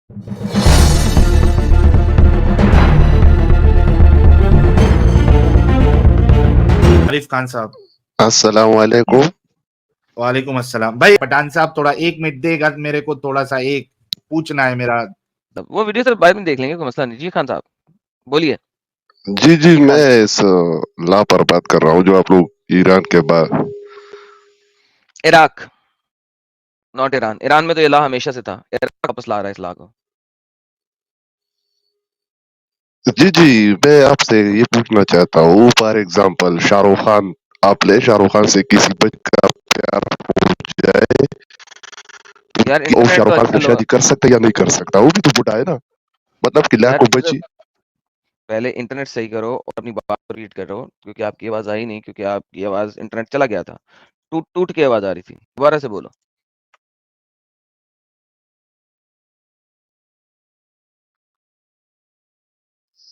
आरिफ खान साहब। अस्सलाम वालेकुम। वालेकुम अस्सलाम। भाई पठान साहब थोड़ा 1 मिनट देगा मेरे को, थोड़ा-सा एक पूछना है मेरा। वो वीडियो सर बाद में देख लेंगे, कोई मसला नहीं। जी खान साहब, बोलिए। जी, जी खान मैं साहब। इस लॉ पर बात कर रहा हूँ जो आप लोग ईरान के बाद इराक, नॉट ईरान। ईरान में तो ये लॉ हमेशा से था। इराक वापस ला रहा है इस लॉ को। जी, मैं आपसे ये पूछना चाहता हूँ, फॉर एग्जांपल शाहरुख खान, आप ले शाहरुख खान से किसी बच्चे का प्यार हो जाए, यार वो इंटरनेट तो शाहरुख खान अच्छा से लो। शादी कर सकता है या नहीं कर सकता? वो भी तो बुढ़ा है ना, मतलब कि यार लाखों बच्ची। पहले इंटरनेट सही करो और अपनी बात को रीड करो, क्योंकि आपकी आवाज आई नहीं, क्योंकि आपकी आवाज, इंटरनेट चला गया था। टूट टूट के आवाज आ रही थी। दोबारा से बोलो।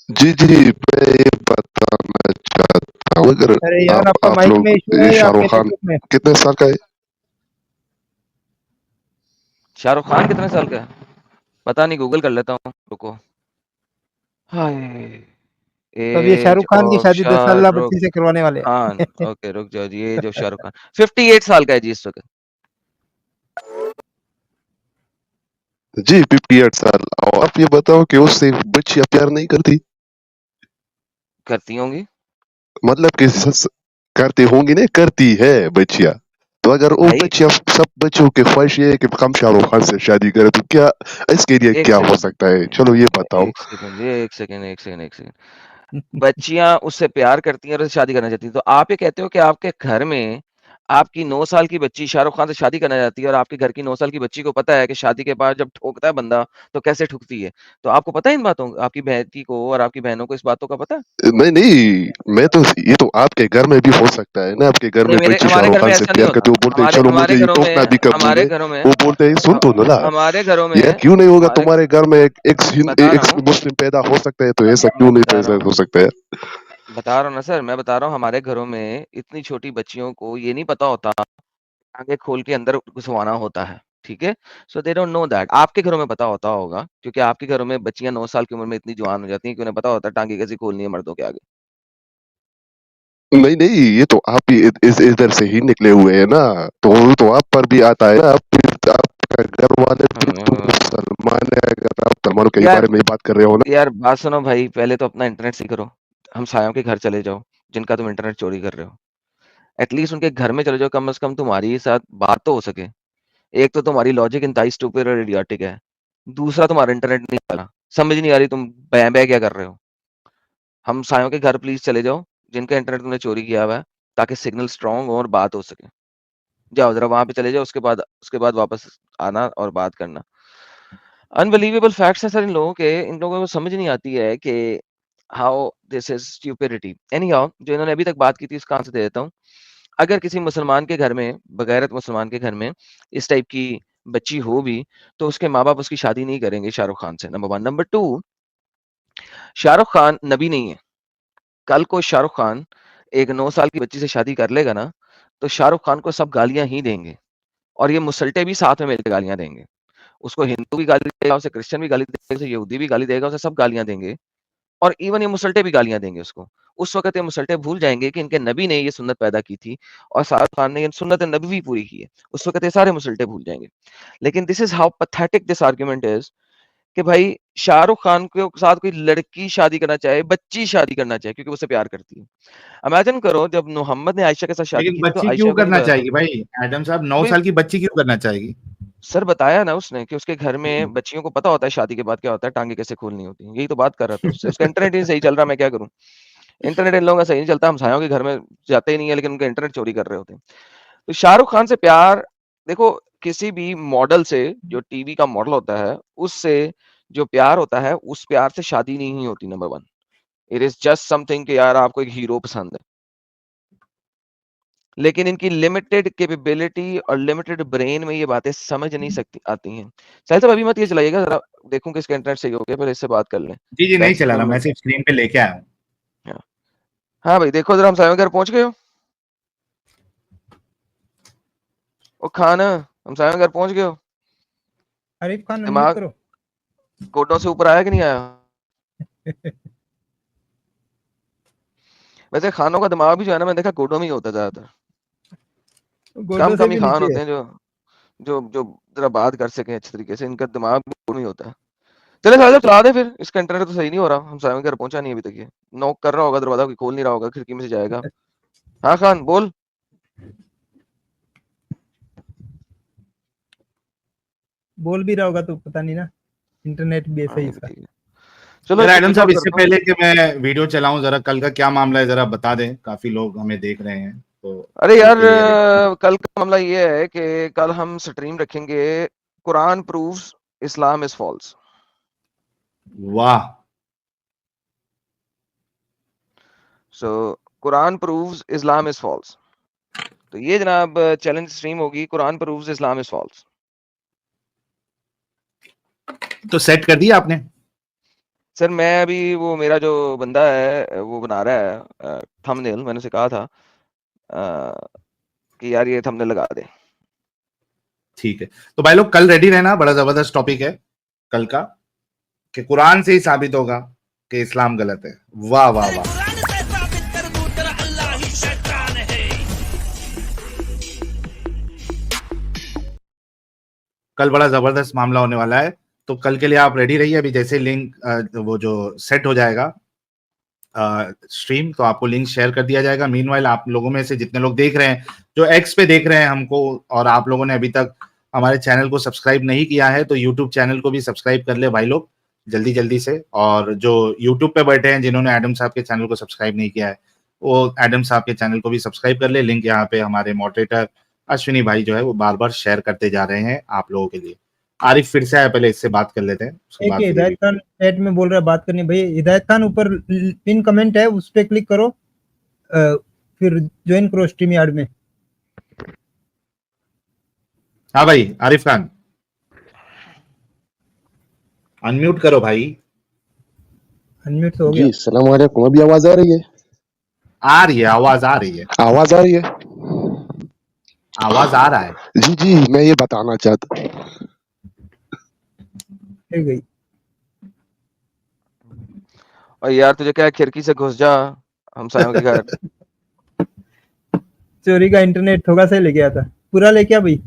जी, मैं ये बताना चाहता हूँ, अगर अरे यार आपका आप माइक में लोग इशू ये है या आपके शाहरुख खान नेटवर्क में? कितने साल का है? शाहरुख खान कितने साल का है? पता नहीं, गूगल कर लेता हूँ, रुको। हाय, तो अब ये एज शाहरुख खान की ऑफ शादी 10 साल शाहरुख बच्ची से करवाने वाले खान। हैं। ओके, रुक जाओ जी। एज ऑफ शाहरुख खान 58 साल का है जी इस वक्त। जी, 58 साल। और आप ये बताओ कि उससे बच्चियां प्यार नहीं करती? करती होंगी मतलब कि करती होंगी, नहीं करती है बच्चियां। तो अगर वो भाई। बच्चियां, सब बच्चों की ख्वाहिश ये है कि हम शाहरुख खान से शादी करें, तो क्या इसके लिए एक क्या हो सेकंड, सकता है? चलो ये बताओ। एक सेकंड जी, एक सेकंड, एक सेकंड, एक सेकंड। बच्चियां उससे प्यार करती हैं और उससे शादी करना चाहती हैं, तो आप ये कहते हो कि आपके घर में आपकी 9 साल की बच्ची शाहरुख खान से शादी करना चाहती है, और आपके घर की 9 साल की बच्ची को पता है कि शादी के बाद जब ठोकता है बंदा तो कैसे ठुकती है। तो आपको पता है इन बातों, आपकी बेटी को और आपकी बहनों को इस बातों का पता है? नहीं, मैं तो, ये तो आपके घर में भी हो सकता है ना, आपके घर नहीं, में मेरे बच्चे हमारे शाहरुख घर खान में से ऐसा नहीं प्यार करते, होता। वो बोलते हैं हमारे चलो हमारे मुझे ये घरों टोकना में भी कबूल हमारे है। घरों में वो बोलते हैं सुन ह तो ना, हमारे घरों ये में क्यों नहीं होगा? हमारे तुम्हारे घर में बता रहा एक हूँ, मुस्लिम पैदा हो सकता है, तो ऐसा मैं क्यों नहीं बता रहा पैदा हूँ। हो सकता है? बता रहा हूँ ना सर, मैं बता रहा हूँ, हमारे घरों में इतनी छोटी बच्चियों को ये नहीं पता होता, आगे खोल के अंदर घुसवाना होता है, ठीक है? सो दे डोंट नो दैट। आपके घरों में पता होता होगा, क्योंकि आपके घरों में बच्चियाँ 9 साल की उम्र में इतनी जवान हो जाती हैं कि उन्हें पता होता है टाँगे कैसे खोलनी है मर्दों के आगे। नहीं, ये तो आप ही इस इधर से ही निकले हुए हैं ना, तो वो तो आप पर भी आता है ना। आपका घर वाले भी तो हाँ, मुसलमान है, अगर आप मुसलमानों के यार बारे में बात कर रहे हो ना। यार बात सुनो भाई, पहले तो अपना इंटरनेट सही करो। हमसायों के घर चले जाओ, जिनका तुम इंटरनेट चोरी कर रहे हो। एटलीस्ट उनके घर में चले जाओ, कम से कम तुम्हारी साथ बात तो हो सके। एक तो तुम्हारी लॉजिक इंतहाई स्टूपिड और इडियोटिक है। दूसरा तुम्हारा इंटरनेट नहीं चला। समझ नहीं आ रही तुम बै-बै क्या कर रहे हो। हमसायों के घर प्लीज़ चले जाओ, जिनका इंटरनेट तुमने चोरी किया हुआ है, ताकि सिग्नल स्ट्रॉन्ग हो और बात हो सके। जाओ ज़रा वहाँ पे चले जाओ, उसके बाद वापस आना और बात करना। अनबिलीवेबल फैक्ट्स हैं सर इन लोगों के, इन लोगों को समझ नहीं आती है कि how this is stupidity. Anyhow, जो इन्होंने अभी तक बात की थी उसका आंसर दे देता हूँ। अगर किसी मुसलमान के घर में, बगैरत मुसलमान के घर में इस टाइप की बच्ची हो भी, तो उसके माँ-बाप उसकी शादी नहीं करेंगे शाहरुख खान से, नंबर 1। नंबर 2, शाहरुख खान नबी नहीं है। कल को शाहरुख खान एक 9 साल की बच्ची से शादी कर लेगा ना, तो शाहरुख खान को सब गालियाँ ही देंगे, और ये मुसल्टे भी साथ में मिलके गालियाँ देंगे। उसको हिंदू भी गाली देगा, उसे क्रिश्चियन भी गाली देगा, उसे यहूदी भी गाली देगा, उसे सब गालियाँ देंगे, और इवन ये मुसल्टे भी गालियाँ देंगे उसको। उस वक़्त ये मुसल्टे भूल जाएँगे कि इनके नबी ने ये सुन्नत पैदा की थी और शाहरुख खान ने ये सुन्नत नबवी पूरी की है। उस वक़्त ये सारे मुसल्टे भूल जाएँगे। लेकिन this is how pathetic this argument is, कि भाई शाहरुख खान के साथ कोई लड़की शादी करना चाहे, बच्ची शादी करना चाहे क्योंकि वो उससे प्यार करती है। इमेजिन करो, जब मोहम्मद ने आयशा के साथ शादी लेकिन की थी, तो बच्ची आयशा क्यों को नहीं करना पता था। चाहेगी भाई? एडम साहब 9 भाई साल की बच्ची क्यों करना चाहेगी? सर बताया ना उसने कि उसके घर में बच्चियों को पता होता है शादी के बाद क्या होता है, टाँगे कैसे खोलनी होती हैं। यही तो बात कर रहा था उससे। उसका इंटरनेट ही नहीं सही चल रहा, मैं क्या करूँ? इंटरनेट इन लोगों का सही नहीं चलता, हमसायों के घर में जाते ही नहीं है, लेकिन उनका इंटरनेट चोरी कर रहे होते हैं। तो शाहरुख खान से प्यार, देखो, किसी भी मॉडल से, जो टीवी का मॉडल होता है, उससे जो प्यार होता है, उस प्यार से शादी नहीं होती, number 1। It is just something कि यार आपको एक हीरो पसंद है। लेकिन इनकी लिमिटेड कैपेबिलिटी और लिमिटेड ब्रेन में ये बातें समझ नहीं सकती आती हैं। साहिल साहब अभी मत ये चलाइएगा, ज़रा देखूँ कि इसका इंटरनेट सही हो गया, पहले इससे बात कर लें। जी, नहीं बैक चला सिग्नल रहा, में। मैं सिर्फ स्क्रीन पे लेके आया हूँ। हाँ, हाँ भाई देखो ज़रा, हमसायों के घर पहुँच गए हो? ओ खान, हमसायों के घर पहुँच गए हो? आरिफ खान अनम्यूट दिमाग करो। घुटनों से ऊपर आया कि नहीं आया? वैसे खानों का दिमाग भी जो है ना, मैंने देखा घुटनों में ही होता है ज्यादातर। कम गोडों से कम ही भी खान नीचे होते है। हैं जो जो जरा बात कर सकें अच्छे तरीके से, इनका दिमाग घुटनों में ही होता है। चले साहब चला दे फिर, इसका इंटरनेट तो सही नहीं हो रहा, हम साहब के घर पहुंचा नहीं अभी तक ये। नॉक कर रहा होगा दरवाजा, कोई खोल नहीं रहा होगा, खिड़की में से जाएगा। हाँ खान बोल। बोल भी रहा होगा तो पता नहीं ना, इंटरनेट भी ऐसा हाँ ही ये भी इसका। ठीक है। चलो यार इसको एडम स्विच साहब, आउट इससे करता हूँ। पहले कि मैं वीडियो चलाऊं, जरा कल का क्या मामला है जरा बता दें, काफी लोग हमें देख रहे हैं तो अरे कल यार के लिए। कल का मामला ये है कि कल हम स्ट्रीम रखेंगे, Quran proves Islam is false. वाह, so Quran proves Islam is false, तो ये जनाब चैलेंज स्ट्रीम होगी, Quran proves Islam is false. तो सेट कर दिया आपने? सर मैं अभी वो मेरा जो बंदा है वो बना रहा है थंबनेल, मैंने उसे कहा था कि यार ये थंबनेल लगा दे। ठीक है, तो भाई लोग कल रेडी रहना, बड़ा जबरदस्त टॉपिक है कल का, कि कुरान से ही साबित होगा कि इस्लाम गलत है। वाह वाह वाह, कल बड़ा जबरदस्त मामला होने वाला है। तो कल के लिए आप रेडी रहिए, अभी जैसे लिंक वो जो सेट हो जाएगा स्ट्रीम, तो आपको लिंक शेयर कर दिया जाएगा। मीनवाइल आप लोगों में से जितने लोग देख रहे हैं, जो एक्स पे देख रहे हैं हमको, और आप लोगों ने अभी तक हमारे चैनल को सब्सक्राइब नहीं किया है, तो यूट्यूब चैनल को भी सब्सक्राइब कर ले भाई लोग, जल्दी जल्दी से। और जो यूट्यूब पे बैठे हैं, जिन्होंने एडम साहब के चैनल को सब्सक्राइब नहीं किया है, वो एडम साहब के चैनल को भी सब्सक्राइब कर ले। लिंक यहाँ पे हमारे मॉडरेटर अश्विनी भाई जो है वो बार बार शेयर करते जा रहे हैं आप लोगों के लिए। आरिफ फिर से आया, पहले इससे बात कर लेते हैं, उसके एक बाद फिर हिदायत खान चैट में बोल रहा है बात करनी। भाई हिदायत खान ऊपर पिन कमेंट है, उस पर क्लिक करो, फिर ज्वाइन करो स्ट्रीम यार्ड में। हाँ भाई आरिफ खान, अनम्यूट करो भाई। अनम्यूट तो हो जी गया। सलाम वालेकुम, अभी आवाज आ रही है? आ रही है, आवाज आ रही है, आवाज आ रही है? आवाज आ रहा है। जी जी, मैं ये बताना चाहता, फिर गई। और यार तुझे क्या है, खिड़की से घुस जा हम सायों के घर। चोरी का इंटरनेट थोड़ा सा ही ले गया था, पूरा लेके आ भाई।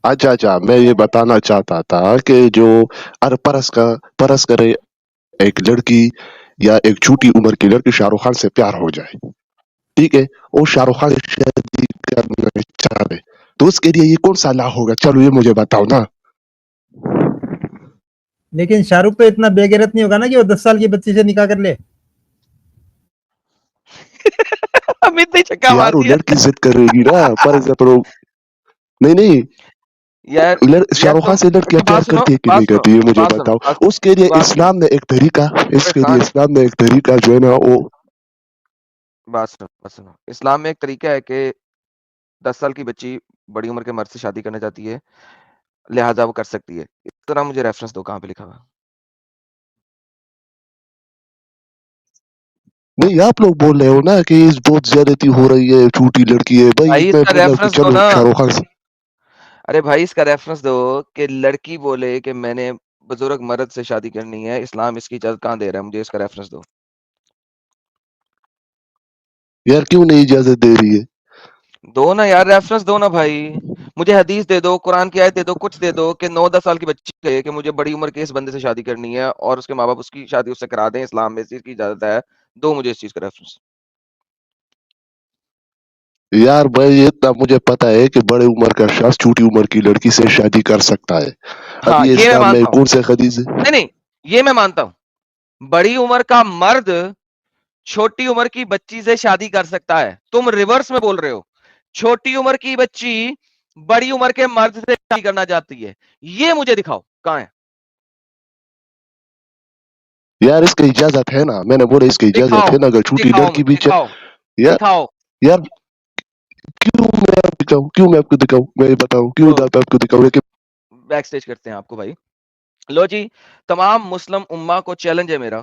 अच्छा अच्छा, मैं ये बताना चाहता था कि जो परस करे एक लड़की या एक छोटी उम्र की लड़की शाहरुख खान से प्यार हो जाए, ठीक है, वो शाहरुख खान से शादी करना चाहे, तो उसके लिए ये कौन सा ला होगा? चलो ये मुझे बताओ ना। लेकिन शाहरुख तो इतना बेगैरत नहीं होगा ना कि वो 10 साल की बच्ची से निकाह कर ले। अमित ने छक्का मार यार वो दिया। लड़की जिद करेगी ना, फॉर एग्जाम्पल नहीं नहीं, यार यार शाहरुख खान तुम से लड़कियां प्यार बात सुनो, करती है कि बात नहीं सुनो, करती, ये मुझे बात सुनो, बताओ। बात उसके लिए बात सुनो। इस्लाम ने एक तरीका, अबे इसके लिए खान, इस्लाम ने एक तरीका जो है ना वो, बात सुनो। इस्लाम में एक तरीका है कि 10 साल की बच्ची बड़ी उम्र के मर्द से शादी करना चाहती है, लिहाजा वो कर सकती है। इस तरह मुझे रेफरेंस दो, कहाँ पे लिखा हुआ है? नहीं आप लोग बोल रहे हो ना कि इस बहुत ज्यादती हो रही है, छोटी लड़की है, भाई भाई मैं इसका बोला कि रेफरेंस दो चलो ना। शाहरुख खान से। अरे भाई इसका रेफरेंस दो कि लड़की बोले कि मैंने बुजुर्ग मर्द से शादी करनी है, इस्लाम इसकी इजाजत कहाँ दे रहा है? मुझे इसका रेफरेंस दो। यार क्यों नहीं इजाजत दे रही है? दो ना यार, रेफरेंस दो ना भाई। मुझे हदीस दे दो, कुरान की आयत दे दो, कुछ दे दो कि 9-10 साल की बच्ची कहे कि मुझे बड़ी उम्र के इस बंदे से शादी करनी है और उसके माँ बाप उसकी शादी उससे करा दें, इस्लाम में इस चीज की इजाजत है। दो मुझे इस चीज का रेफरेंस। यार भाई इतना मुझे पता है कि बड़े उम्र का शख्स छोटी उम्र की लड़की से शादी कर सकता है। अब हाँ ये ये मैं इस्लाम में मानता हूँ। कौन से हदीस है? नहीं नहीं, ये मैं मानता हूँ, बड़ी उम्र का मर्द छोटी उम्र की बच्ची से शादी कर सकता है। तुम रिवर्स में बोल रहे हो, छोटी उम्र की बच्ची बड़ी उम्र के मर्द से शादी करना चाहती है। ये मुझे दिखाओ कहां है। यार इसकी इजाजत है ना, मैंने बोला इसकी इजाजत दिखाओ, है ना, अगर छोटी दिखाओ, लड़की भी दिखाओ, यार दिखाओ। यार क्यों मैं आपको दिखाऊं, मैं बताऊं क्यों लो, आपको दिखाऊं, लेकिन बैक स्टेज करते हैं आपको भाई। लो जी, तमाम मुस्लिम उम्मा को चैलेंज है मेरा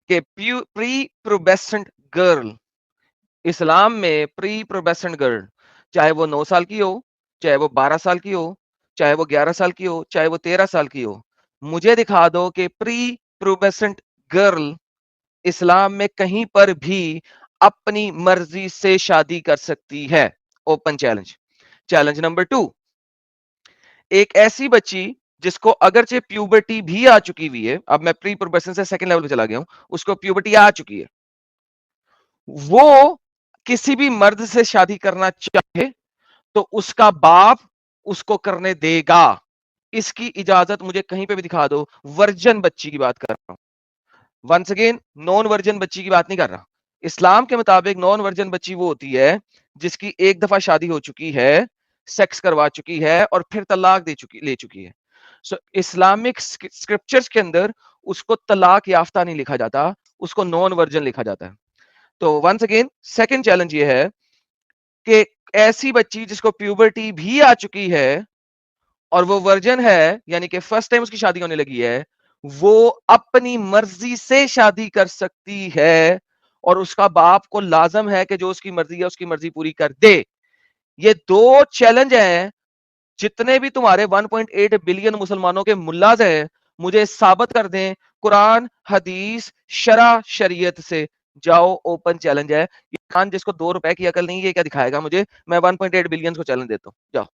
कि प्री प्रोबेसेंट गर्ल, इस्लाम में प्री प्रोबेसेंट गर्ल, चाहे वो 9 साल की हो, चाहे वो 12 साल की हो, चाहे वो 11 साल की हो, चाहे वो 13 साल की हो, मुझे दिखा दो कि प्री प्यूबेसेंट गर्ल इस्लाम में कहीं पर भी अपनी मर्जी से शादी कर सकती है। Open challenge. चैलेंज नंबर 2, एक ऐसी बच्ची जिसको अगरचे प्यूबर्टी भी आ चुकी हुई है, अब मैं प्री प्यूबेसेंट से सेकंड लेवल पे चला गया हूं, उसको प्यूबर्टी आ चुकी है, वो किसी भी मर्द से शादी करना चाहे तो उसका बाप उसको करने देगा। इसकी इजाजत मुझे कहीं पे भी दिखा दो। वर्जन बच्ची की बात कर रहा हूं, वंस अगेन नॉन वर्जन बच्ची की बात नहीं कर रहा। इस्लाम के मुताबिक नॉन वर्जन बच्ची वो होती है जिसकी एक दफा शादी हो चुकी है, सेक्स करवा चुकी है और फिर तलाक ले चुकी है। सो इस्लामिक स्क्रिप्चर्स के अंदर उसको तलाक याफ्ता नहीं लिखा जाता, उसको नॉन वर्जन लिखा जाता है। तो वंस अगेन सेकंड चैलेंज ये है कि ऐसी बच्ची जिसको प्यूबर्टी भी आ चुकी है और वो वर्जन है, यानी कि फर्स्ट टाइम उसकी शादी होने लगी है, वो अपनी मर्जी से शादी कर सकती है और उसका बाप को लाजम है कि जो उसकी मर्जी है उसकी मर्जी पूरी कर दे। ये 2 चैलेंज हैं। जितने भी तुम्हारे 1.8 बिलियन मुसलमानों के मुल्लाज हैं, मुझे साबित कर दें कुरान, हदीस, शरा, शरीयत से। जाओ, ओपन चैलेंज है। ये खान जिसको 2 रुपए की अकल नहीं है, ये क्या दिखाएगा मुझे? मैं 1.8 बिलियन को चैलेंज देता हूं, जाओ।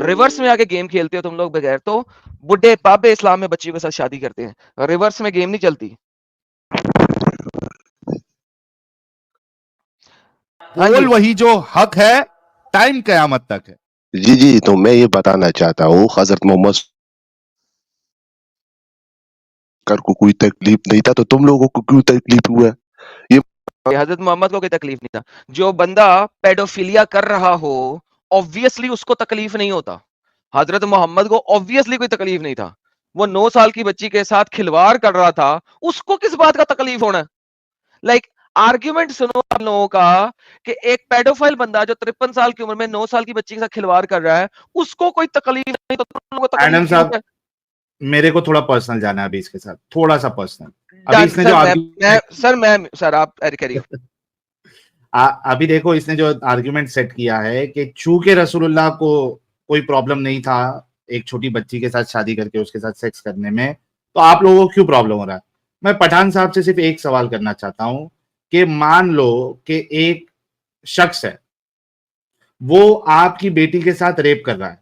रिवर्स में आके गेम खेलते हो तुम लोग बगैर, तो बुढ़े बाबे इस्लाम में बच्ची के साथ शादी करते हैं। रिवर्स में गेम नहीं चलती। हाँ जी, बोल वही जो हक है, टाइम कयामत तक है। जी, जी, तो मैं ये बताना चाहता हूँ हज़रत मोहम्मद को कोई तकलीफ नहीं था, तो तुम लोगों को क्यों तकलीफ हुआ? ये हजरत मोहम्मद को कोई तकलीफ नहीं था। जो बंदा पेडोफिलिया कर रहा हो, ऑब्वियसली उसको तकलीफ नहीं होता। हजरत मोहम्मद को ऑब्वियसली कोई तकलीफ नहीं था। वो 9 साल की बच्ची के साथ खिलवाड़ कर रहा था, उसको किस बात का तकलीफ होना? लाइक आर्ग्यूमेंट सुनो आप लोगों का कि एक पेडोफाइल बंदा जो 53 साल की उम्र में 9 साल की बच्ची के साथ खिलवाड़ कर रहा है, उसको कोई तकलीफ नहीं, तो तुम लोगों को तकलीफ एडम क्यों साहब, है? मेरे को थोड़ा पर्सनल जाना है अभी इसके साथ, थोड़ा सा पर्सनल। अभी इसने जो सर आप करिए। अभी देखो, इसने जो आर्ग्यूमेंट सेट किया है कि चूंकि रसूलुल्लाह को कोई प्रॉब्लम नहीं था एक छोटी बच्ची के साथ शादी करके उसके साथ सेक्स करने में, तो आप लोगों को क्यों प्रॉब्लम हो रहा है? मैं पठान साहब से सिर्फ एक सवाल करना चाहता हूं कि मान लो कि एक शख्स है, वो आपकी बेटी के साथ रेप कर रहा है,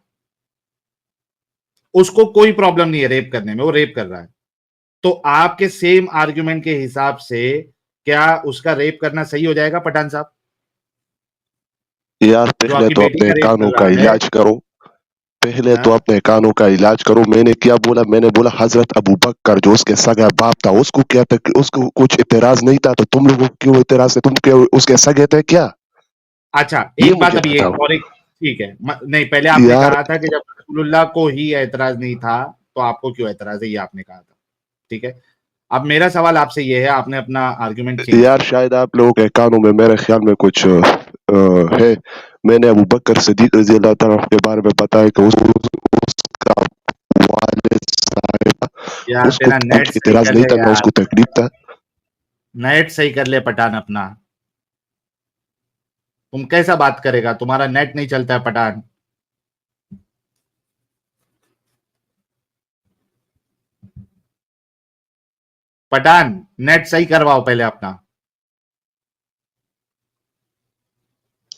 उसको कोई प्रॉब्लम नहीं है रेप करने में, वो रेप कर रहा है, तो आपके सेम आर्ग्यूमेंट के हिसाब से क्या उसका रेप करना सही हो जाएगा पठान साहब? यार जो पहले आपकी तो बेटी अपने का रेप कानों कर का रहा है। इलाज करो, पहले तो हाँ? अपने कानों का इलाज करो। मैंने क्या बोला? मैंने बोला हज़रत अबू बकर जो उसके सगा बाप था, उसको क्या उसको कुछ इतराज नहीं था, तो तुम लोगों को क्यों इतराज है? तुम क्या उसके सगे थे क्या? अच्छा, ये एक बात मुझे अभी बताओ। और एक, ठीक है, नहीं, पहले आपने यार कहा था कि जब रसूलुल्लाह को ही एतराज नहीं था तो आपको क्यों एतराज है, ये आपने कहा था, ठीक है। अब मेरा सवाल आपसे ये है, आपने अपना आर्ग्यूमेंट चेंज यार किया। शायद आप लोगों के कानों में मेरे ख्याल में कुछ है। मैंने अबू बकर सिद्दीक रज़ी अल्लाह तआला के बारे में बताया कि उसका वालिद साहिब, यार उसको तेरा नेट कुछ सही इतराज कर नहीं ले था, ना यार, उसको तकलीफ था। नेट सही कर ले पठान अपना। तुम कैसा बात करेगा, तुम्हारा नेट नहीं चलता है पठान। पठान, नेट सही करवाओ पहले अपना।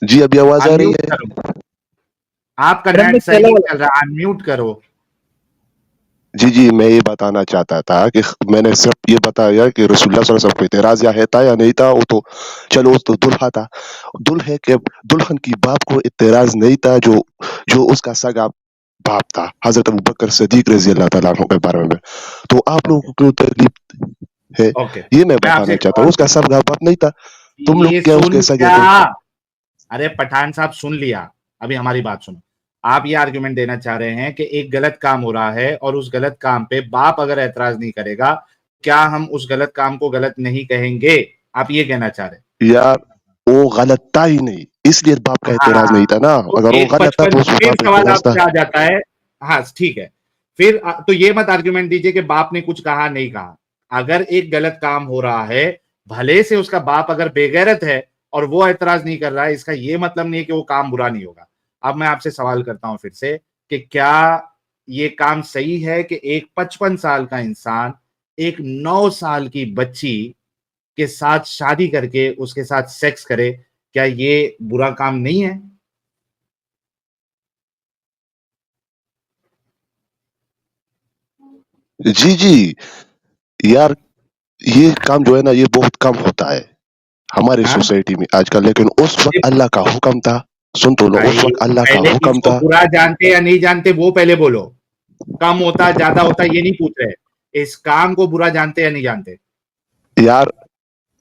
जी, अभी आवाज आ रही अनम्यूट है? करो, आपका मैडम नेट में सही चला नहीं वाला चल रहा, अनम्यूट करो। जी, जी, मैं ये बताना चाहता था कि मैंने सिर्फ ये बताया कि रसूलुल्लाह सल्लल्लाहु अलैहि वसल्लम को इतराज या है था या नहीं था, वो तो चलो, वो तो दुल्हा था। दुल्हे के दुल्हन की बाप को इतराज नहीं था, जो उसका सगा बाप था, हज़रत अबू बकर सिद्दीक रज़ी अल्लाह तआला अन्हु के बारे में। तो आप लोगों ओके, को क्यों तकलीफ है? ओके, ये मैं मैं आपसे बताना एक चाहता हूँ। सवाल उसका पूछता सगा बाप नहीं था, हूँ, तुम लोग ये क्या उसके सुन सगे क्या? थे? अरे पठान साहब, सुन लिया, अभी हमारी बात सुनो। आप ये आर्गुमेंट देना चाह रहे हैं कि एक गलत काम हो रहा है और उस गलत काम पे बाप अगर ऐतराज नहीं करेगा, क्या हम उस गलत काम को गलत नहीं कहेंगे? आप ये कहना चाह रहे हैं? यार, वो गलत था ही नहीं, इसलिए बाप का इतराज हाँ, नहीं था ना। तो अगर वो एक गलत था तो बचपन उस फिर बाप सवाल इतराज था। आपसे आ जाता है। हाँ, ठीक है। फिर तो ये मत आर्गुमेंट दीजिए कि बाप ने कुछ कहा नहीं कहा। अगर एक गलत काम हो रहा है, भले से उसका बाप अगर बेगैरत है और वो ऐतराज नहीं कर रहा है, इसका ये मतलब नहीं है कि वो काम बुरा नहीं होगा। अब मैं आपसे सवाल करता हूं फिर से कि क्या ये काम सही है कि एक 55 साल का इंसान एक 9 साल की बच्ची के साथ शादी करके उसके साथ सेक्स करे? क्या ये बुरा काम नहीं है? जी, जी। यार, ये काम जो है ना, ये बहुत कम होता है हमारी हाँ? सोसाइटी में आजकल, लेकिन उस वक़्त अल्लाह का हुक्म था। सुन तो लो, उस भाई वक़्त अल्लाह का पहले हुक्म इसको था। बुरा जानते या नहीं जानते वो पहले बोलो। कम होता ज्यादा होता ये नहीं पूछ रहे, इस काम को बुरा जानते या नहीं जानते? यार,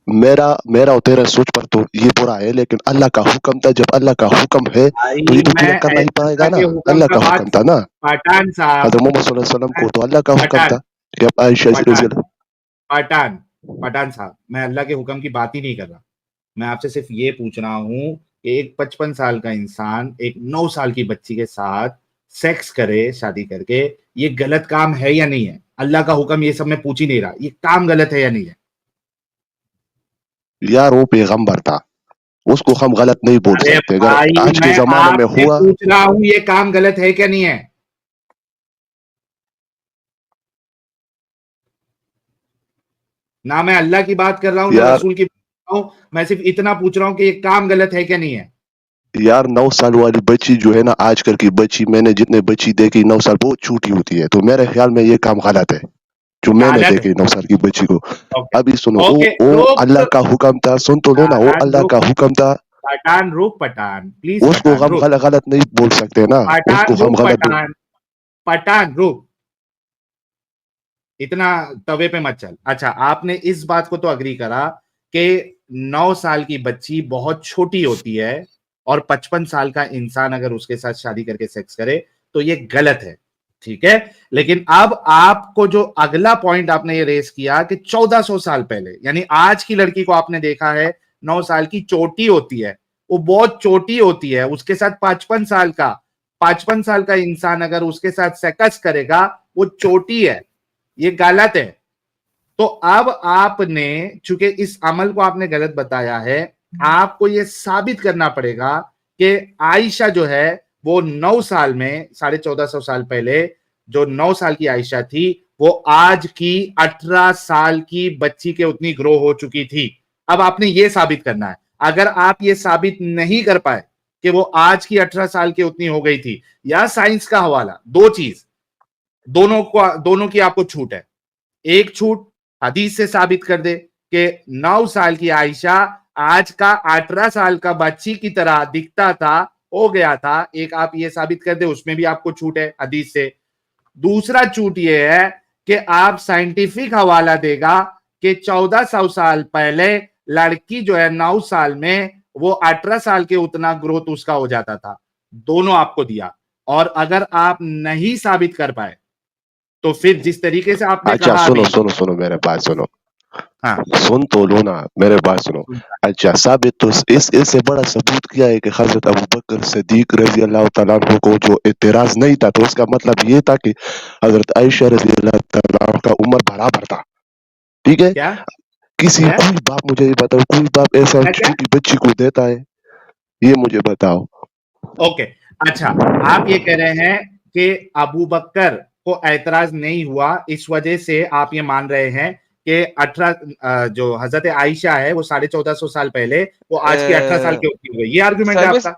मेरा मेरा और तेरा सोच पर तो ये बुरा है, लेकिन अल्लाह का हुक्म था। जब अल्लाह का हुक्म है, तो भाई ये तो मैं तूने करना ही अल्लाह पड़ेगा के ना। हुक्म अल्लाह का का बात, हुक्म था ना। पठान साहब, हज़रत मोहम्मद सल्लल्लाहु अलैहि वसल्लम को तो अल्लाह का हुक्म पठान था कि अब आयशा रज़ी पठान अल्लाह। पठान पठान साहब, मैं अल्लाह के हुक्म की बात ही नहीं कर रहा। मैं आपसे सिर्फ ये पूछ रहा हूं कि एक 55 साल का इंसान एक 9 साल की बच्ची के साथ सेक्स करे शादी करके, ये गलत काम है या नहीं है? अल्लाह का हुक्म ये सब मैं पूछ ही नहीं रहा, ये काम गलत है या नहीं है? यार, वो पैगंबर था, उसको हम गलत नहीं बोल अरे सकते। अगर भाई आज के मैं ज़माने में आपसे हुआ, पूछ रहा हूं ये काम गलत है क्या नहीं है? ना मैं अल्लाह की बात कर रहा हूं ना यार रसूल की बात कर रहा हूं, मैं सिर्फ इतना पूछ रहा हूं कि ये काम गलत है क्या नहीं है? यार 9 साल वाली बच्ची जो है ना, आजकल की बच्ची, मैंने जितने बच्ची देखी 9 साल बहुत छोटी होती है, तो मेरे ख्याल में ये काम गलत है, जो मैंने गलत है। देखी 9 साल की बच्ची को। ओके अभी सुनो, ओके, वो रुक अल्लाह का हुक्म था, सुन तो लो ना, वो पठान, अल्लाह रुक का हुक्म था। पठान, रुक पठान, प्लीज उसको पठान हम रुक, गलत नहीं बोल सकते ना, उसको पठान हम रुक, गलत बोल। पठान पठान रुक, इतना तवे पे मत चल। अच्छा, आपने इस बात को तो अग्री करा कि 9 साल की बच्ची बहुत छोटी होती है और 55 साल का इंसान अगर उसके साथ शादी करके सेक्स करे तो ये गलत है, ठीक है? लेकिन अब आपको जो अगला पॉइंट आपने ये रेस किया कि 1400 साल पहले, यानी आज की लड़की को आपने देखा है 9 साल की चोटी होती है, वो बहुत छोटी होती है, उसके साथ 55 साल का इंसान अगर उसके साथ सेक्स करेगा वो चोटी है, ये गलत है। तो अब आपने, चूंकि इस अमल को आपने गलत बताया है, आपको यह साबित करना पड़ेगा कि आयशा जो है वो 9 साल में, 1450 साल पहले जो 9 साल की आयशा थी वो आज की 18 साल की बच्ची के उतनी ग्रो हो चुकी थी। अब आपने ये साबित करना है। अगर आप ये साबित नहीं कर पाए कि वो आज की 18 साल की उतनी हो गई थी, या साइंस का हवाला, दो चीज, दोनों की आपको छूट है। एक छूट, हदीस से साबित कर दे कि 9 साल की आयशा आज का 18 साल का बच्ची की तरह दिखता था, हो गया था, एक आप ये साबित कर दे, उसमें भी आपको छूट है हदीस से। दूसरा छूट ये है कि आप साइंटिफिक हवाला देगा कि 1400 साल पहले लड़की जो है 9 साल में वो 18 साल के उतना ग्रोथ उसका हो जाता था। दोनों आपको दिया, और अगर आप नहीं साबित कर पाए तो फिर जिस तरीके से आपने अच्छा, कहा सुनो अभी, सुनो सुनो, मेरे बात सुनो, हाँ, सुन तो लो ना, मेरे बात सुनो। अच्छा, साबित तो इससे बड़ा सबूत क्या है कि हजरत अबू बकर सिद्दीक रजी अल्लाह तआला अन्हु को जो एतराज नहीं था, तो इसका मतलब ये था कि हजरत आयशा रजी अल्लाह तआला अन्हा का उम्र बराबर था, ठीक है? क्या किसी, क्या कोई बाप मुझे ये बताओ, कोई बाप ऐसा क्या क्या? छोटी बच्ची को देता है? ये मुझे बताओ। ओके, अच्छा, आप ये कह रहे हैं कि अबू बकर को ऐतराज नहीं हुआ, इस वजह से आप ये मान रहे हैं कि 18 जो हजरत आयशा है वो 1450 साल पहले वो आज की 18 साल की होती हुई, ये आर्गुमेंट है सर, मैं आपका?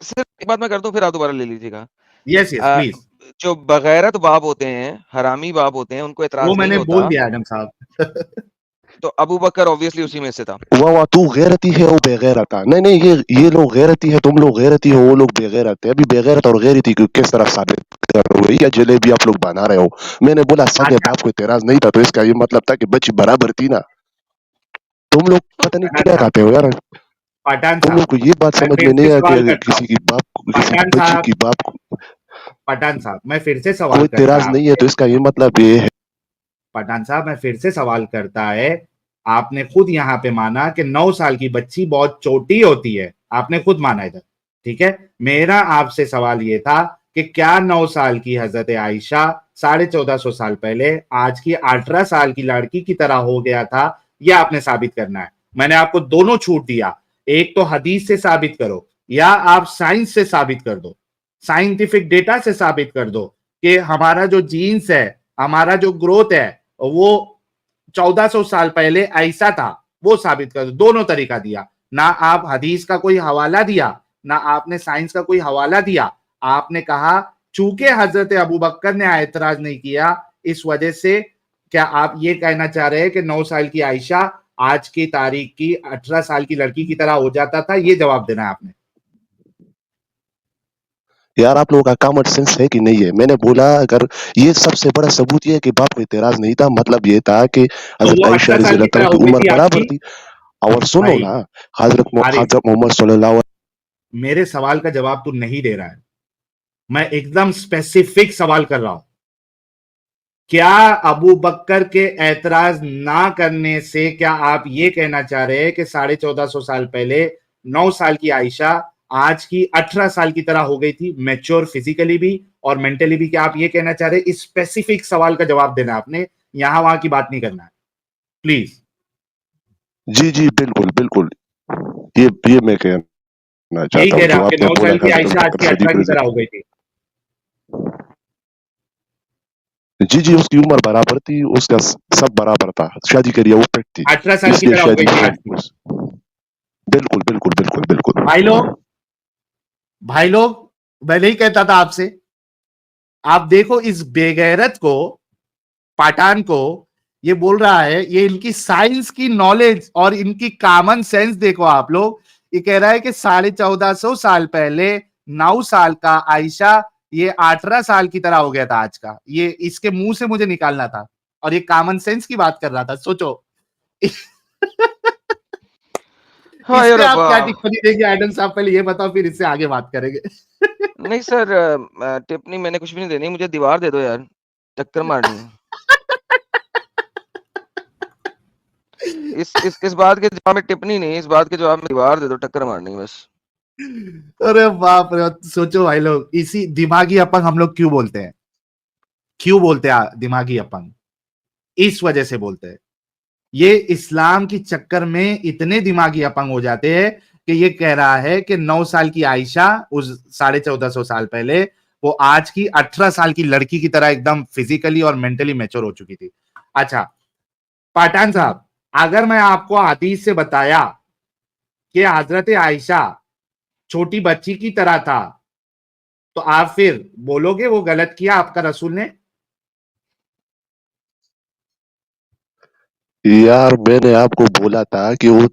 सिर्फ एक बात मैं कर दूं, फिर आप दोबारा ले लीजिएगा। Yes yes please. जो बगैरत बाप होते हैं, हरामी बाप होते हैं, उनको वो एतराज नहीं मैंने होता। बोल दिया आदम साहब। तो अबू बकर ऑब्वियसली उसी में से था। वाह, तू गैरती है, वो बेगैरत था। नहीं नहीं, ये लोग गैरती है, तुम लोग गैरती हो, वो लोग बेगैरत है। अभी बेगैरत और गैरती को किस तरह साबित कर रहे हो? या जलेबी आप लोग बना रहे हो? मैंने बोला सगे अच्छा, बाप को एतराज नहीं था, तो इसका ये मतलब था कि बच्ची बराबर थी ना। तुम लोग पता नहीं पठान क्या साहब, खाते हो यार। पठान तुम लोग साहब, को ये बात मैं समझ फिर में से नहीं आया सवाल कि करता हूं, किसी की पठान बच्ची साहब, की बाप पठान साहब, मैं फिर से को सवाल करता एतराज है नहीं है, आपसे, तो इसका ये मतलब ये है। पठान साहब मैं फिर से सवाल करता है, आपने खुद यहां पे माना कि 9 साल की बच्ची बहुत छोटी होती है, आपने खुद माना इधर, ठीक है? मेरा आपसे सवाल ये था कि क्या 9 साल की हजरत आयशा 1450 साल पहले आज की 18 साल की लड़की की तरह हो गया था, यह आपने साबित करना है। मैंने आपको दोनों छूट दिया, एक तो हदीस से साबित करो या आप साइंस से साबित कर दो, साइंटिफिक डेटा से साबित कर दो कि हमारा जो जीन्स है, हमारा जो ग्रोथ है, वो 1400 साल पहले ऐसा था, वो साबित कर दो। दोनों तरीका दिया, ना आप हदीस का कोई हवाला दिया, ना आपने साइंस का कोई हवाला दिया। आपने कहा चूंकि हजरत अबू बकर ने एतराज नहीं किया, इस वजह से क्या आप ये कहना चाह रहे हैं कि 9 साल की आयशा आज की तारीख की 18 साल की लड़की की तरह हो जाता था? ये जवाब देना है आपने। यार आप लोगों का कॉमन सेंस है कि नहीं है? मैंने बोला अगर ये सबसे बड़ा सबूत ये है कि बाप को इतराज नहीं था, मतलब ये था कि तो हजरत वो आयशा 18 रजी साल की अल्लाह तरह तआला हो की गई उम्र थी बराबर आपकी? थी। और सुनो भाई ना, हजरत हारिस, मोहम्मद सल्लल्लाहु मेरे सवाल का जवाब तू नहीं दे रहा है। मैं एकदम स्पेसिफिक सवाल कर रहा हूं। क्या अबू बकर के ऐतराज ना करने से क्या आप ये कहना चाह रहे हैं कि 1450 साल पहले 9 साल की आयशा आज की 18 साल की तरह हो गई थी, मैच्योर फिजिकली भी और मेंटली भी? क्या आप ये कहना चाह रहे हैं? इस स्पेसिफिक सवाल का जवाब देना आपने, यहां वहां की बात नहीं करना है, प्लीज। जी, जी, बिल्कुल, बिल्कुल। ये मैं कहना यही चाहता कह हूँ, रहे जो हैं आप कि आपने 9 बोला साल कि की हजरत आयशा अबू आज बकर की 18 सिद्दीक की रज़ी। तरह हो गई थी। जी, जी, उसकी उम्र बराबर थी, उसका सब बराबर था। शादी करिए वो फिट थी, 18 साल की इसलिए तरह हो शादी गई थी किया आज की। उस बिल्कुल, बिल्कुल, बिल्कुल, बिल्कुल। भाई लोग, भाई लोग, मैं नहीं कहता था आपसे। आप देखो इस बेगैरत को, पाठान को, ये बोल रहा है, ये इनकी साइंस की नॉलेज और इनकी कॉमन सेंस देखो आप लोग। ये कह रहा है कि 1450 साल पहले 9 साल का आयशा ये 18 साल की तरह हो गया था आज का। ये इसके मुंह से मुझे निकालना था और ये कॉमन सेंस की बात कर रहा था। सोचो। हाँ इस यार, पे आप क्या टिप्पणी देंगे एडम साहब? पहले ये बताओ, फिर इससे आगे बात करेंगे। नहीं सर, टिप्पणी मैंने कुछ भी नहीं देनी, मुझे दीवार दे दो यार, टक्कर मारनी है। इस बात के जवाब में टिप्पणी नहीं, इस बात के जवाब में दीवार दे दो, टक्कर मारनी है बस। अरे बाप रे! सोचो भाई लोग, इसी दिमागी अपंग हम लोग क्यों बोलते हैं? क्यों बोलते हैं दिमागी अपंग? इस वजह से बोलते हैं। ये इस्लाम की चक्कर में इतने दिमागी अपंग हो जाते हैं कि ये कह रहा है कि 9 साल की आयशा उस 1450 साल पहले वो आज की 18 साल की लड़की की तरह एकदम फिजिकली और मेंटली मैच्योर हो चुकी थी। अच्छा पठान साहब, अगर मैं आपको हदीस से बताया कि हजरत आयशा छोटी बच्ची की तरह था, तो आप फिर बोलोगे वो गलत किया आपका रसूल ने? यार मैंने आपको बोला था कि वो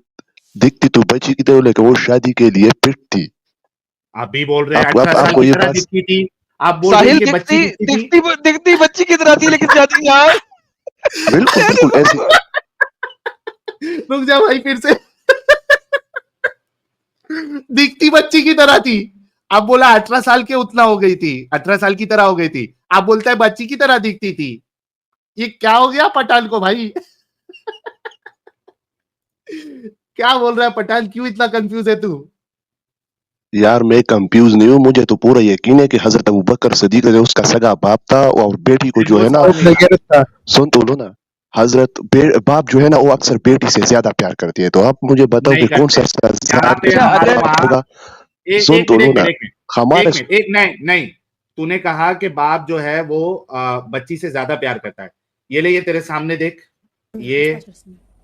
दिखती तो बच्ची की तरह, लेकिन वो शादी के लिए फिट थी। अभी बोल रहे हैं आप 18 साल आपको की ये तरह बात दिखती थी। आप बोल रहे हैं साहिल कि बच्ची दिखती दिखती थी। दिखती दिखती बच्ची की तरह थी, लेकिन शादी यार। बिल्कुल, बिल्कुल ऐसी रुक जा भाई, फिर से। दिखती बच्ची की तरह थी। आप बोला 18 साल के उतना हो गई थी, 18 साल की तरह हो गई थी। आप बोलता है बच्ची की तरह दिखती थी। ये क्या हो गया पठान को भाई? क्या बोल रहा है पठान? क्यों इतना कंफ्यूज है तू? यार मैं कंफ्यूज नहीं हूँ, मुझे तो पूरा यकीन है कि हजरत अबू बकर सिद्दीक जो उसका सगा बाप था, और बेटी को जो है ना, नहीं था। सुन तो लो ना, बाप जो है ना वो अक्सर बेटी से ज्यादा प्यार करती है। तो आप मुझे बताओ नहीं कि कौन करते। सा यहाँ पे अच्छा, हमारे अगर वहां होगा? एक सुन एक तो मिनट लो एक मिनट ना, एक मिनट हमारे एक मिनट एक नहीं नहीं, तूने कहा कि बाप जो है वो बच्ची से ज्यादा प्यार करता है। ये ले, ये तेरे सामने देख, ये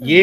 ये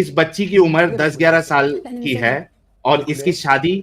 इस बच्ची की उम्र 10-11 साल की है और इसकी शादी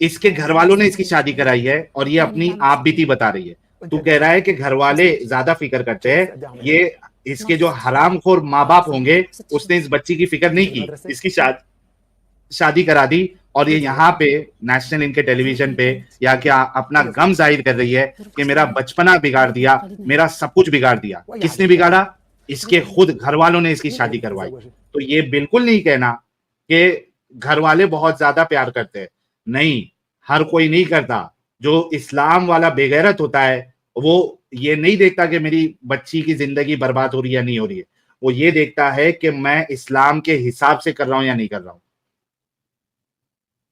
इसके घर वालों ने इसकी शादी कराई है और ये अपनी आप बीती बता रही है। तू कह रहा है कि घर वाले ज्यादा फिक्र करते हैं, ये इसके जो हरामखोर माँ बाप होंगे उसने इस बच्ची की फिक्र नहीं की, इसकी शादी करा दी और ये यहाँ पे नेशनल इनके टेलीविजन पे या क्या अपना गम जाहिर कर रही है कि मेरा बचपना बिगाड़ दिया, मेरा सब कुछ बिगाड़ दिया। किसने बिगाड़ा? इसके खुद घर वालों ने इसकी शादी करवाई। तो ये बिल्कुल नहीं कहना कि घर वाले बहुत ज्यादा प्यार करते हैं। नहीं, हर कोई नहीं करता। जो इस्लाम वाला बेगैरत होता है वो ये नहीं देखता कि मेरी बच्ची की जिंदगी बर्बाद हो रही है या नहीं हो रही है। वो ये देखता है कि मैं इस्लाम के हिसाब से कर रहा हूं या नहीं कर रहा हूं।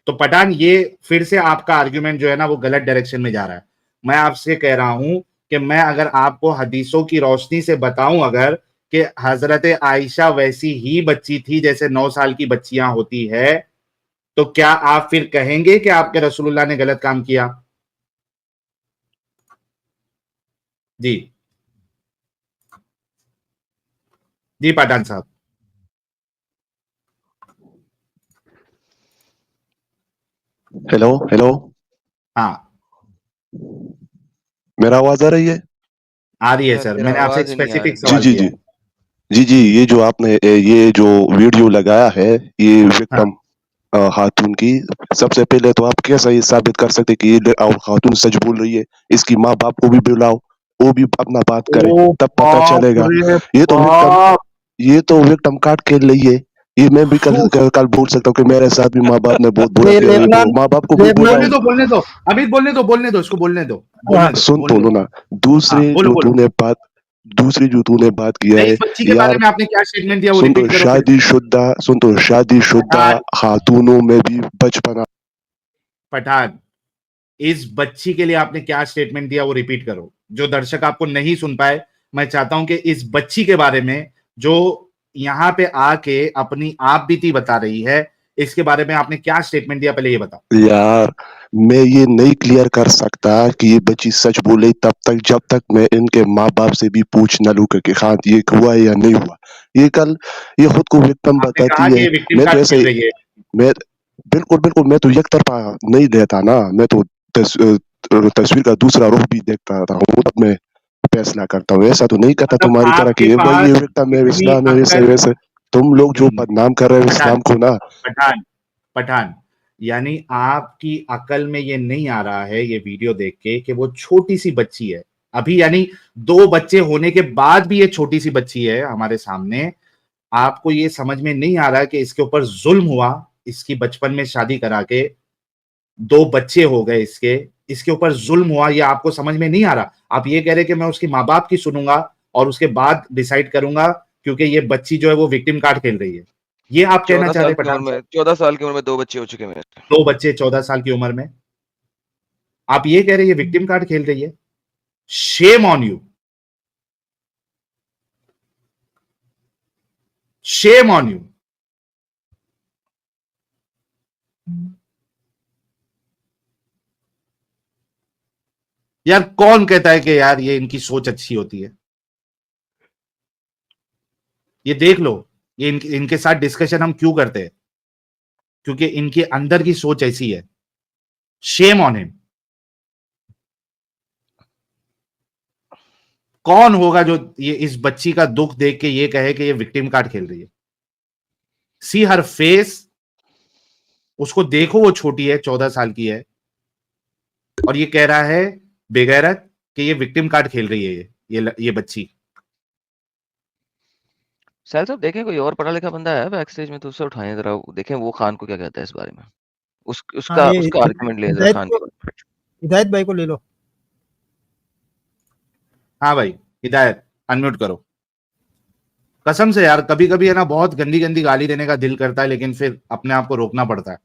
तो पठान, ये फिर से आपका आर्ग्यूमेंट जो है ना वो गलत डायरेक्शन में जा रहा है। मैं आपसे कह रहा हूं कि मैं अगर आपको हदीसों की रोशनी से बताऊं अगर कि हजरत आयशा वैसी ही बच्ची थी जैसे 9 साल की बच्चियां होती है, तो क्या आप फिर कहेंगे कि आपके रसूलुल्लाह ने गलत काम किया? जी जी पठान साहब। हेलो हेलो, हाँ मेरा आवाज आ रही है? आ रही है यार सर, तेरा मैंने आपसे एक आवाज ही नहीं आ स्पेसिफिक रही। जी सवाल जी किया जी है। जी जी, ये जो आपने ये जो वीडियो लगाया है, ये हाँ विक्टिम खातून की, सबसे पहले तो आप कैसे ये साबित कर सकते कि ये खातून सच बोल रही है? इसकी माँ बाप को भी बुलाओ, वो भी अपना बात करे, ओ तब पता बाप चलेगा। रे ये बाप। तो विक्टिम कार्ड खेल रही है। ये मैं भी फू, कल बोल सकता हूँ कि मेरे साथ भी माँ बाप ने बहुत बुरा ये किया, ये लेबनान माँ बाप को भी लेबनान बुलाओ। बोलने दो अमित, बोलने दो इसको, बोलने दो हाँ, सुन तो बोलने लो दो। ना। हाँ बोलो बोलो। दूसरी जो तूने बात किया नहीं, है इस बच्ची के बारे यार, में आपने क्या स्टेटमेंट दिया वो सुन तो रिपीट करो फिर। शादीशुदा पठान खातूनों में भी बचपना। पठान, इस बच्ची के लिए आपने क्या स्टेटमेंट दिया वो रिपीट करो, जो दर्शक आपको नहीं सुन पाए। मैं चाहता हूं कि इस बच्ची के बारे में जो यहाँ पे आके अपनी आप बीती बता रही है, इसके बारे में आपने क्या स्टेटमेंट दिया, पहले ये बताओ। यार, मैं ये नहीं क्लियर कर सकता कि ये बच्ची सच बोले तब तक, जब तक मैं इनके माँ बाप से भी पूछ न लूं कि हाँ ये हुआ या नहीं हुआ। ये खुद को विक्टिम आपने कहा बताती कि है। ये विक्टिम मैं तो कार्ड ऐसे खेल रही है। मैं बिल्कुल बिल्कुल, मैं तो एक तरफा नहीं देता ना, मैं तो तस्वीर का दूसरा रुख भी देखता था हूँ, तब मैं फैसला करता हूँ। ऐसा तो नहीं करता मतलब तुम्हारी तरह आपके कि ये भाई ये पास विक्टिम है, इतनी इस्लाम है, वैसे अक्ल। वैसे। तुम लोग जो बदनाम कर रहे हो पठान इस्लाम को ना। पठान पठान, यानी आपकी अकल में ये नहीं आ रहा है ये वीडियो देख के कि वो छोटी सी बच्ची है अभी, यानी 2 बच्चे होने के बाद भी ये छोटी सी बच्ची है हमारे सामने। आपको ये समझ में नहीं आ रहा है कि इसके ऊपर जुल्म हुआ, इसकी बचपन में शादी करा के 2 बच्चे हो गए इसके ऊपर जुल्म हुआ, ये आपको समझ में नहीं आ रहा। आप ये कह रहे कि मैं उसकी माँ बाप की सुनूंगा और उसके बाद डिसाइड करूंगा, क्योंकि ये बच्ची जो है वो विक्टिम कार्ड खेल रही है, ये आप कहना 14 चाह रहे साल हैं की पठान उम्र साहब? में 14 साल की उम्र में 2 बच्चे हो चुके मेरे। 2 बच्चे 14 साल की उम्र में, आप ये कह रहे हैं ये विक्टिम कार्ड खेल रही है? Shame on you, shame on you. यार कौन कहता है कि यार ये इनकी सोच अच्छी होती है? ये देख लो, ये इनके साथ डिस्कशन हम क्यों करते हैं, क्योंकि इनके अंदर की सोच ऐसी है। Shame on him. कौन होगा जो ये इस बच्ची का दुख देख के ये कहे कि ये विक्टिम कार्ड खेल रही है? सी हर फेस, उसको देखो, वो छोटी है, 14 साल की है, और ये कह रहा है बेगैरत कि ये विक्टिम कार्ड खेल रही है, ये बच्ची। साहिल साहब देखें कोई और पढ़ा लिखा बंदा है बैक स्टेज में तो उससे उठाएं जरा, देखें वो खान को क्या कहता है इस बारे में। हाँ, ये उसका आर्गुमेंट ले जरा खान का। हिदायत भाई को ले लो। हाँ भाई, हिदायत अनम्यूट करो। कसम से यार, कभी कभी है ना बहुत गंदी गंदी गाली देने का दिल करता है, लेकिन फिर अपने आप को रोकना पड़ता है।